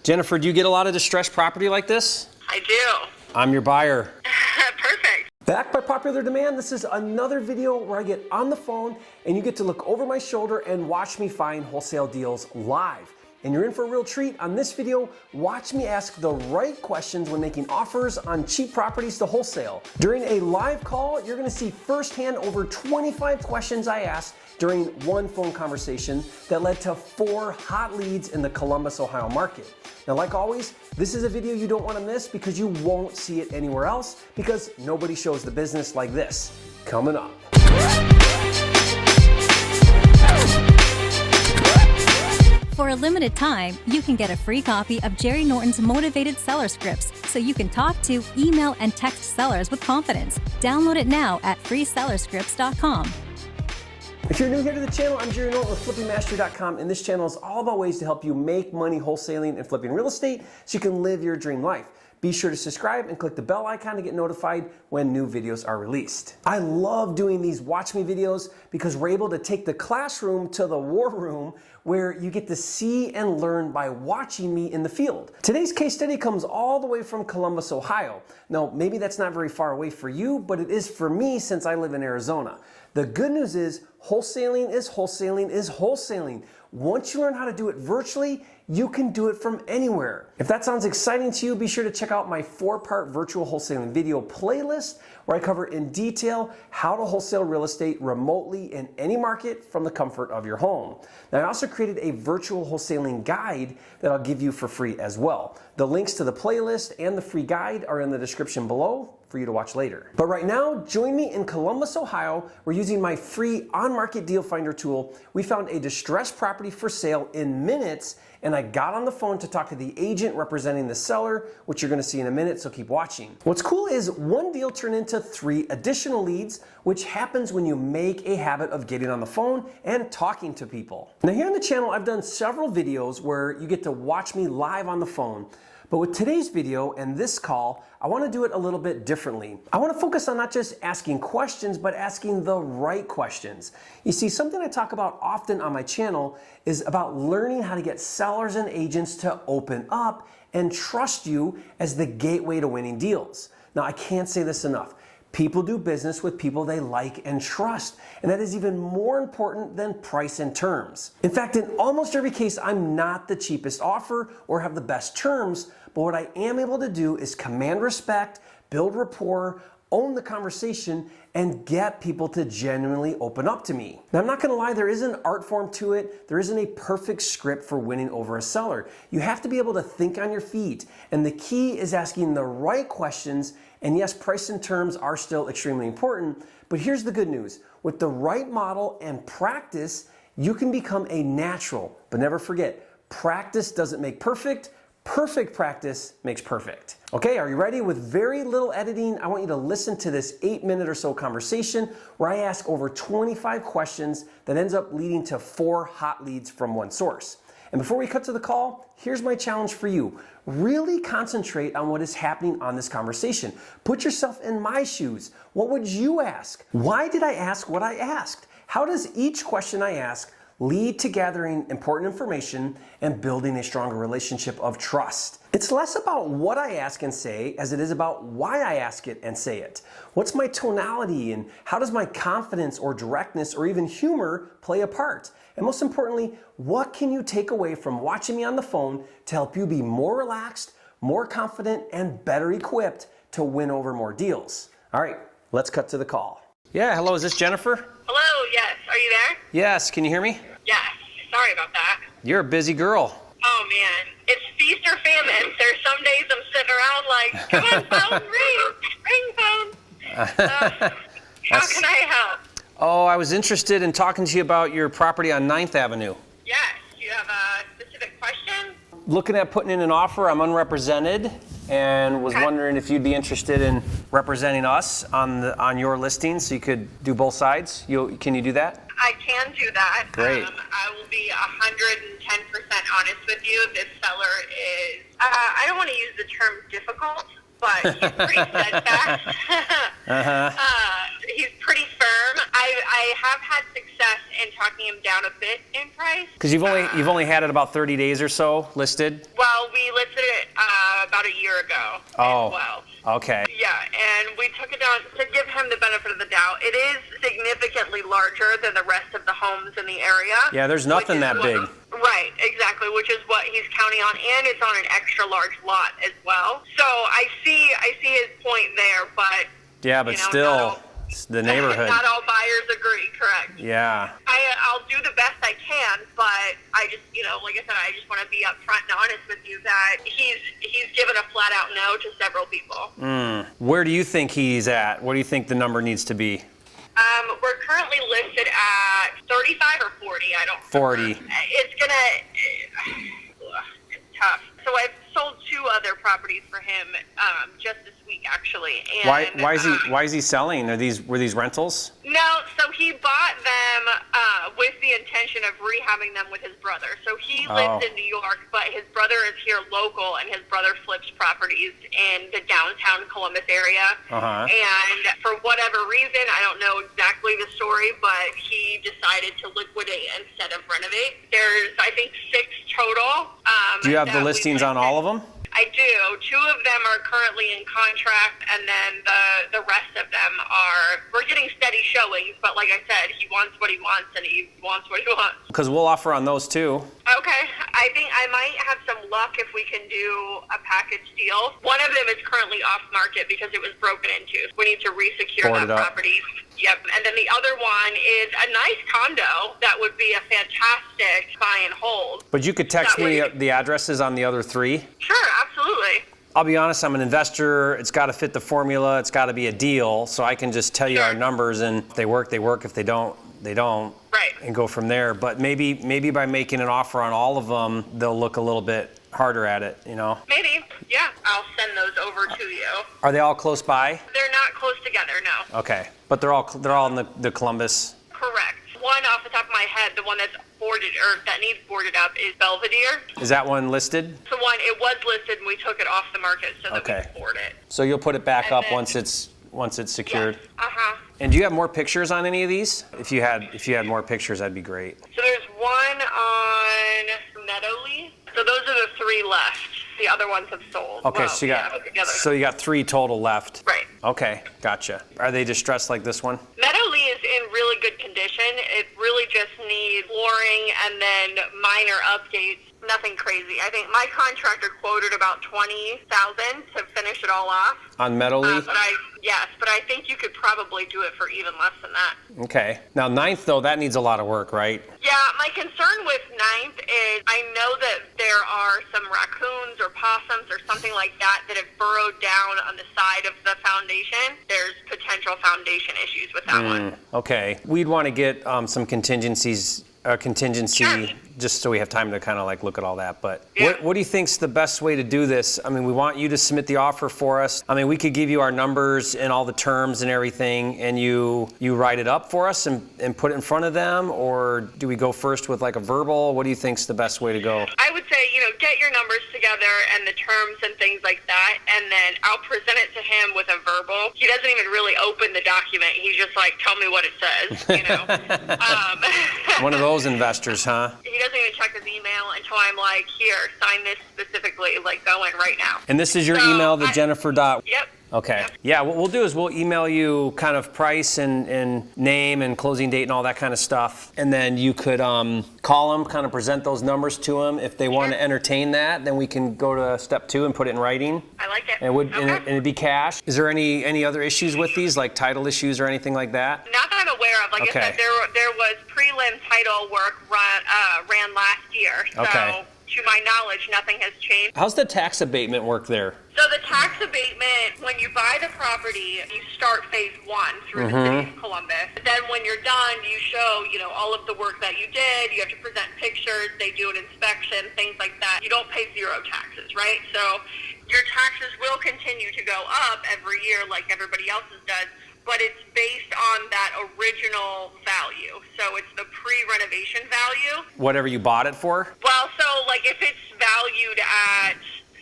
Jennifer, do you get a lot of distressed property like this? I do. I'm your buyer. Perfect. Back by popular demand, this is another video where I get on the phone and you get to look over my shoulder and watch me find wholesale deals live. And you're in for a real treat. On this video, watch me ask the right questions when making offers on cheap properties to wholesale. During a live call, you're gonna see firsthand over 25 questions I asked during one phone conversation that led to 4 hot leads in the Columbus, Ohio market. Now, like always, this is a video you don't wanna miss because you won't see it anywhere else because nobody shows the business like this. Coming up. For a limited time, you can get a free copy of Jerry Norton's Motivated Seller Scripts so you can talk to, email, and text sellers with confidence. Download it now at freesellerscripts.com. If you're new here to the channel, I'm Jerry Norton with FlippingMastery.com, and this channel is all about ways to help you make money wholesaling and flipping real estate so you can live your dream life. Be sure to subscribe and click the bell icon to get notified when new videos are released. I love doing these Watch Me videos because we're able to take the classroom to the war room where you get to see and learn by watching me in the field. Today's case study comes all the way from Columbus, Ohio. Now, maybe that's not very far away for you, but it is for me since I live in Arizona. The good news is wholesaling is wholesaling is wholesaling. Once you learn how to do it virtually, you can do it from anywhere. If that sounds exciting to you, be sure to check out my 4-part virtual wholesaling video playlist where I cover in detail how to wholesale real estate remotely in any market from the comfort of your home. Now, I also created a virtual wholesaling guide that I'll give you for free as well. The links to the playlist and the free guide are in the description below for you to watch later. But right now, join me in Columbus, Ohio. We're using my free on-market deal finder tool. We found a distressed property for sale in minutes, and I got on the phone to talk to the agent representing the seller, which you're gonna see in a minute, so keep watching. What's cool is one deal turned into 3 additional leads, which happens when you make a habit of getting on the phone and talking to people. Now here on the channel, I've done several videos where you get to watch me live on the phone. But with today's video and this call, I want to do it a little bit differently. I want to focus on not just asking questions, but asking the right questions. You see, something I talk about often on my channel is about learning how to get sellers and agents to open up and trust you as the gateway to winning deals. Now, I can't say this enough. People do business with people they like and trust, and that is even more important than price and terms. In fact, in almost every case, I'm not the cheapest offer or have the best terms, but what I am able to do is command respect, build rapport, own the conversation, and get people to genuinely open up to me. Now, I'm not gonna lie, there is an art form to it. There isn't a perfect script for winning over a seller. You have to be able to think on your feet, and the key is asking the right questions. And yes, price and terms are still extremely important, but here's the good news. With the right model and practice, you can become a natural. But never forget, practice doesn't make perfect. Perfect practice makes perfect. Okay, are you ready? With very little editing, I want you to listen to this 8-minute or so conversation where I ask over 25 questions that ends up leading to 4 hot leads from one source. And before we cut to the call, here's my challenge for you. Really concentrate on what is happening on this conversation. Put yourself in my shoes. What would you ask? Why did I ask what I asked? How does each question I ask lead to gathering important information and building a stronger relationship of trust? It's less about what I ask and say as it is about why I ask it and say it. What's my tonality and how does my confidence or directness or even humor play a part? And most importantly, what can you take away from watching me on the phone to help you be more relaxed, more confident, and better equipped to win over more deals? All right, let's cut to the call. Yeah, hello, is this Jennifer? Hello, yes. Are you there? Yes, can you hear me? Yes. Sorry about that. You're a busy girl. Oh, man. It's feast or famine. There's some days I'm sitting around like, come on, phone, ring phone. How can I help? Oh, I was interested in talking to you about your property on 9th Avenue. Yes. Do you have a specific question? Looking at putting in an offer. I'm unrepresented and was wondering if you'd be interested in representing us on your listing so you could do both sides. Can you do that? I can do that. Great. I will be 110% honest with you. This seller is, I don't want to use the term difficult, but he's pretty steadfast. He's pretty firm. I have had success and talking him down a bit in price. Because you've only had it about 30 days or so listed. Well, we listed it about a year ago as well. Okay. Yeah, and we took it down to give him the benefit of the doubt. It is significantly larger than the rest of the homes in the area. Yeah, there's nothing that big. Right, exactly, which is what he's counting on, and it's on an extra large lot as well. So I see his point there, but yeah, but still, it's the neighborhood. Not all buyers agree, correct? Yeah. I'll do the best I can, but I just, like I said, I just want to be upfront and honest with you that he's given a flat out no to several people. Where do you think he's at? What do you think the number needs to be? We're currently listed at 35 or 40. I don't. 40. It's tough. So I've sold 2 other properties for him just this week, actually. And, why is he selling? Were these rentals? No, so he bought them with the intention of rehabbing them with his brother. So he lives in New York, but his brother is here local, and his brother flips properties in the downtown Columbus area. And for whatever reason, I don't know exactly the story, but he decided to liquidate instead of renovate. There's, I think, 6 total. Do you have the listings on all of them? I do. 2 of them are currently in contract, and then the rest of them we're getting steady showings, but like I said, he wants what he wants, and he wants what he wants. Because we'll offer on those too. Okay. I think I might have some luck if we can do a package deal. One of them is currently off market because it was broken into. We need to resecure that property. Yep. And then the other one is a nice condo that would be a fantastic buy and hold. But you could text me the addresses on the other 3? Sure, absolutely. I'll be honest, I'm an investor. It's got to fit the formula. It's got to be a deal. So I can just tell you our numbers, and if they work, they work. If they don't, they don't. Right. And go from there. But maybe by making an offer on all of them, they'll look a little bit harder at it, Maybe. Yeah. I'll send those over to you. Are they all close by? They're not close together, no. Okay. But they're all in the Columbus. Correct. One off the top of my head, the one that's boarded or that needs boarded up is Belvedere. Is that one listed? The one, it was listed and we took it off the market so that we could board it. So you'll put it back up once it's secured. Yes. And do you have more pictures on any of these? If you had more pictures, that'd be great. So there's one on Meadowleaf. So those are the 3 left. The other ones have sold. Okay, so you got 3 total left. Right. Okay, gotcha. Are they distressed like this one? Meadowleaf is in really good condition. It really just needs flooring and then minor updates. Nothing crazy. I think my contractor quoted about $20,000 to finish it all off. On Meadowleaf? But I think you could probably do it for even less than that. Okay. Now 9th though, that needs a lot of work, right? Yeah, my concern with 9th is I know that there are some raccoons or possums or something like that have burrowed down on the side of the foundation. There's potential foundation issues with that one. Okay. We'd want to get some contingency just so we have time to kind of like look at all that. But what do you think's the best way to do this? I mean, we want you to submit the offer for us. I mean, we could give you our numbers and all the terms and everything, and you write it up for us and put it in front of them, or do we go first with like a verbal? What do you think's the best way to go? I would say, get your numbers together and the terms and things like that, and then I'll present it to him with a verbal. He doesn't even really open the document. He's just like, tell me what it says, One of those investors, huh? He doesn't even check his email until I'm like, here, sign this specifically, like go in right now. And this is your email, the Jennifer. Yep. Okay. Yeah, what we'll do is we'll email you kind of price and name and closing date and all that kind of stuff. And then you could call them, kind of present those numbers to them. If they want to entertain that, then we can go to step 2 and put it in writing. I like it. And it'd be cash. Is there any other issues with these, like title issues or anything like that? Not that I'm aware of. Like I said, there was prelim title work ran last year. So to my knowledge, nothing has changed. How's the tax abatement work there? So the tax abatement, when you buy the property, you start phase 1 through the city of Columbus. Then when you're done, you show, all of the work that you did. You have to present pictures. They do an inspection, things like that. You don't pay 0 taxes, right? So your taxes will continue to go up every year like everybody else's does, but it's based on that original value. So it's the pre-renovation value. Whatever you bought it for? Well, so like if it's valued at,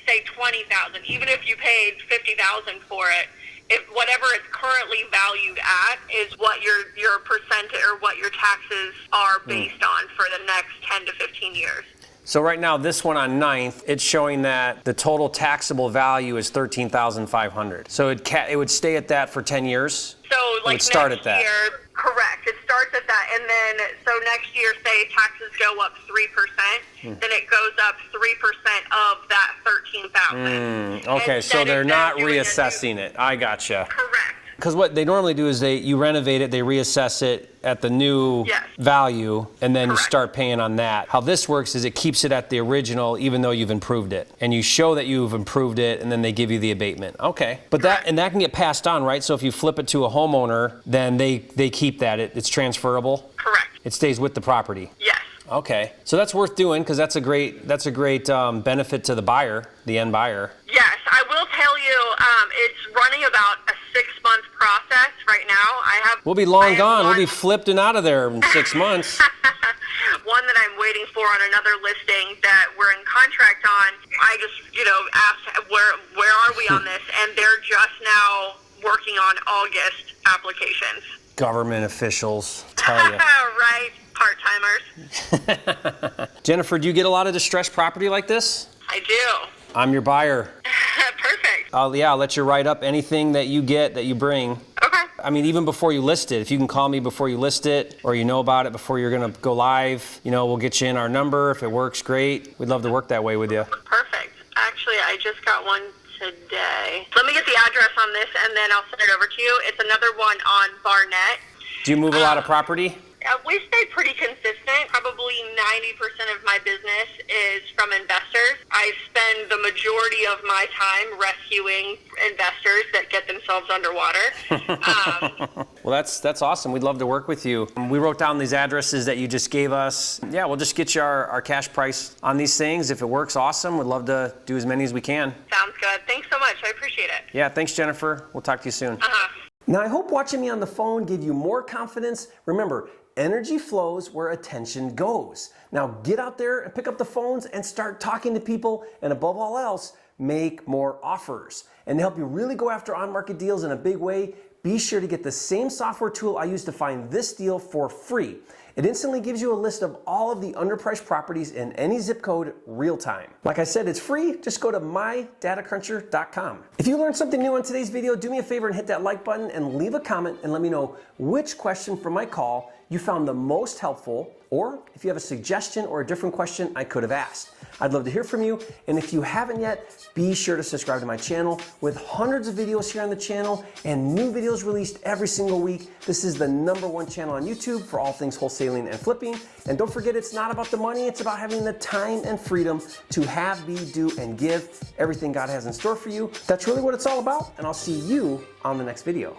say, $20,000, even if you paid $50,000 for it, if whatever it's currently valued at is what your percentage or what your taxes are based on for the next 10 to 15 years. So right now, this one on 9th, it's showing that the total taxable value is $13,500. So it would stay at that for 10 years? So like would start next at that. year, correct. It starts at that, and then so next year, say taxes go up 3%, then it goes up 3% of that 13,000. Okay, so they're not reassessing it. I gotcha. Correct. Because what they normally do is you renovate it, they reassess it at the new Yes. value, and then you Correct. start paying on that. How this works is it keeps it at the original, even though you've improved it, and you show that you've improved it, and then they give you the abatement. Okay, but that can get passed on, right? So if you flip it to a homeowner, then they keep that. It's transferable. Correct. It stays with the property. Yes. Okay, so that's worth doing because that's a great benefit to the buyer, the end buyer. Yes, I will tell you, it's running about a 6-month process right now. We'll be long gone. We'll be flipped and out of there in 6 months. One that I'm waiting for on another listing that we're in contract on. I just, asked where are we on this, and they're just now working on August applications. Government officials, tell you. Right, part-timers. Jennifer, do you get a lot of distressed property like this? I do. I'm your buyer. Perfect. I'll let you write up anything that you get that you bring. Okay. I mean, even before you list it, if you can call me before you list it, or you know about it before you're gonna go live, we'll get you in our number. If it works, great. We'd love to work that way with you. Perfect. Actually, I just got one today. Let me get the address on this, and then I'll send it over to you. It's another one on Barnett. Do you move a lot of property? We stay pretty consistent. Probably 90% of my business is from investors. I spend the majority of my time rescuing investors that get themselves underwater. Well, that's awesome. We'd love to work with you. We wrote down these addresses that you just gave us. Yeah, we'll just get you our cash price on these things. If it works, awesome. We'd love to do as many as we can. Sounds good. Thanks so much. I appreciate it. Yeah, thanks, Jennifer. We'll talk to you soon. Uh-huh. Now, I hope watching me on the phone gave you more confidence. Remember, energy flows where attention goes. Now, get out there and pick up the phones and start talking to people, and above all else, make more offers. And to help you really go after on-market deals in a big way, be sure to get the same software tool I used to find this deal for free. It instantly gives you a list of all of the underpriced properties in any zip code real time. Like I said, it's free. Just go to mydatacruncher.com. If you learned something new on today's video, do me a favor and hit that like button and leave a comment and let me know which question from my call you found the most helpful, or if you have a suggestion or a different question I could have asked. I'd love to hear from you, and if you haven't yet, be sure to subscribe to my channel with hundreds of videos here on the channel and new videos released every single week. This is the #1 channel on YouTube for all things wholesaling and flipping. And don't forget, it's not about the money, it's about having the time and freedom to have, be, do, and give everything God has in store for you. That's really what it's all about, and I'll see you on the next video.